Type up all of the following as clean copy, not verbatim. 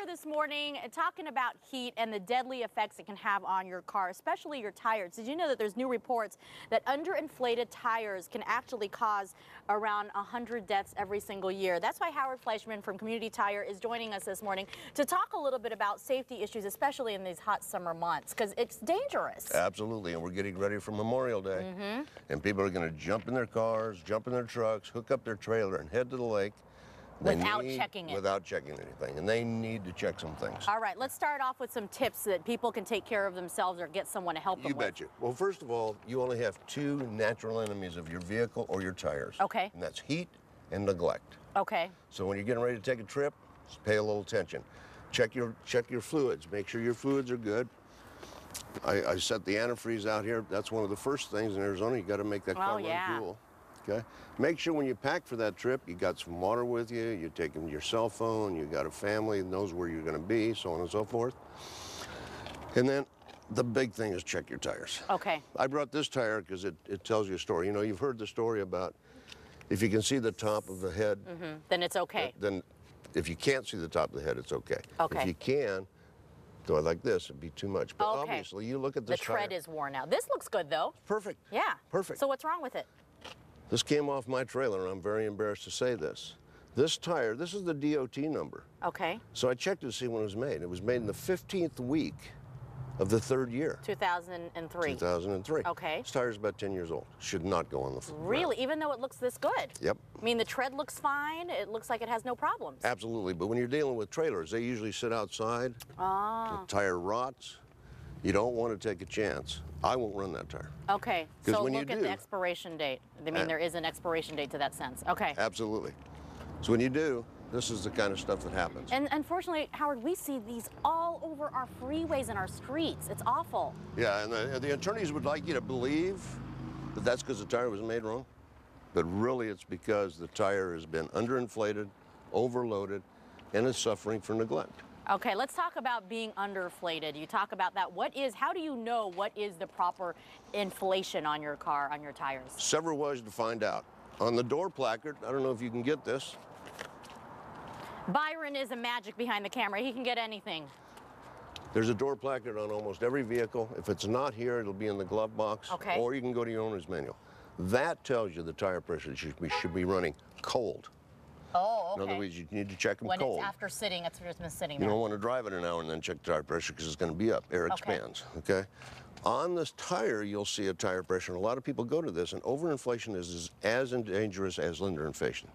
here this morning talking about heat and the deadly effects it can have on your car, especially your tires. Did you know that there's new reports that underinflated tires can actually cause around 100 deaths every single year? That's why Howard Fleischman from Community Tire is joining us this morning to talk a little bit about safety issues, especially in these hot summer months, because it's dangerous. Absolutely, and we're getting ready for Memorial Day, and people are going to jump in their cars, jump in their trucks, hook up their trailer, and head to the lake. Without checking it. Without checking anything, and they need to check some things. All right, let's start off with some tips that people can take care of themselves or get someone to help them You betcha. Well, first of all, you only have two natural enemies of your vehicle or your tires. Okay. And that's heat and neglect. Okay. So when you're getting ready to take a trip, just pay a little attention. Check your fluids. Make sure your fluids are good. I set the antifreeze out here. That's one of the first things in Arizona. You got to make that car run cool. Okay. Make sure when you pack for that trip, you got some water with you, you're taking your cell phone, you got a family that knows where you're going to be, so on and so forth. And then the big thing is check your tires. Okay. I brought this tire because it tells you a story. You know, you've heard the story about if you can see the top of the head, then it's okay. Then if you can't see the top of the head, it's okay. Okay. If you can, do it like this, it'd be too much. But obviously, you look at this tire. The tread is worn out. This looks good, though. Perfect. Yeah. Perfect. So what's wrong with it? This came off my trailer, and I'm very embarrassed to say this. This tire, this is the DOT number. Okay. So I checked to see when it was made. It was made in the 15th week of the third year. 2003. 2003. Okay. This tire's about 10 years old. Should not go on the floor. Really? Even though it looks this good? Yep. I mean, the tread looks fine. It looks like it has no problems. Absolutely. But when you're dealing with trailers, they usually sit outside. The tire rots. You don't want to take a chance. I won't run that tire. Okay, so look at the expiration date. I mean, there is an expiration date to that sense. Okay. Absolutely. So when you do, this is the kind of stuff that happens. And unfortunately, Howard, we see these all over our freeways and our streets. It's awful. Yeah, and the attorneys would like you to believe that that's because the tire was made wrong. But really, it's because the tire has been underinflated, overloaded, and is suffering from neglect. Okay, let's talk about being underinflated. You talk about that. How do you know what is the proper inflation on your car, on your tires? Several ways to find out. On the door placard, I don't know if you can get this. Byron is a magic behind the camera. He can get anything. There's a door placard on almost every vehicle. If it's not here, it'll be in the glove box. Okay. Or you can go to your owner's manual. That tells you the tire pressure should be running cold. Oh, okay. In other words, you need to check them when cold. When it's after sitting, it's just been sitting there. You don't want to drive it an hour and then check the tire pressure because it's going to be up. Air expands, okay? On this tire, you'll see a tire pressure, and a lot of people go to this, and overinflation is as dangerous as underinflation.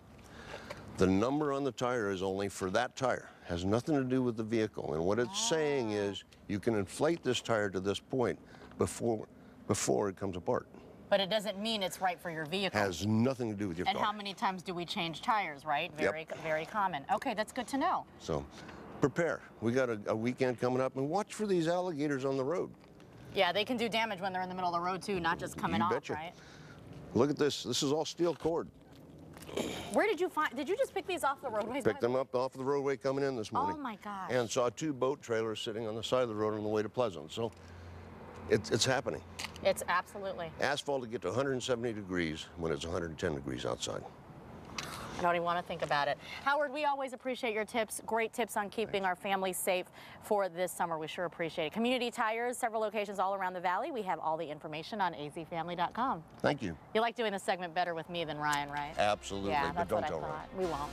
The number on the tire is only for that tire. It has nothing to do with the vehicle, and what it's saying is you can inflate this tire to this point before it comes apart. But it doesn't mean it's right for your vehicle. Has nothing to do with your car. And how many times do we change tires, right? Very common. Okay, that's good to know. So, prepare. We got a weekend coming up, and watch for these alligators on the road. Yeah, they can do damage when they're in the middle of the road too, not just coming off, right? Look at this. This is all steel cord. Where did you just pick these off the roadways? Picked them up off the roadway coming in this morning. Oh my gosh. And saw two boat trailers sitting on the side of the road on the way to Pleasant. So, it's happening. It's absolutely. Asphalt to get to 170 degrees when it's 110 degrees outside. I don't even want to think about it. Howard, we always appreciate your tips. Great tips on keeping our families safe for this summer. We sure appreciate it. Community Tires, several locations all around the valley. We have all the information on azfamily.com. Thank you. You like doing this segment better with me than Ryan, right? Absolutely, Yeah, but that's don't what tell I thought. We won't.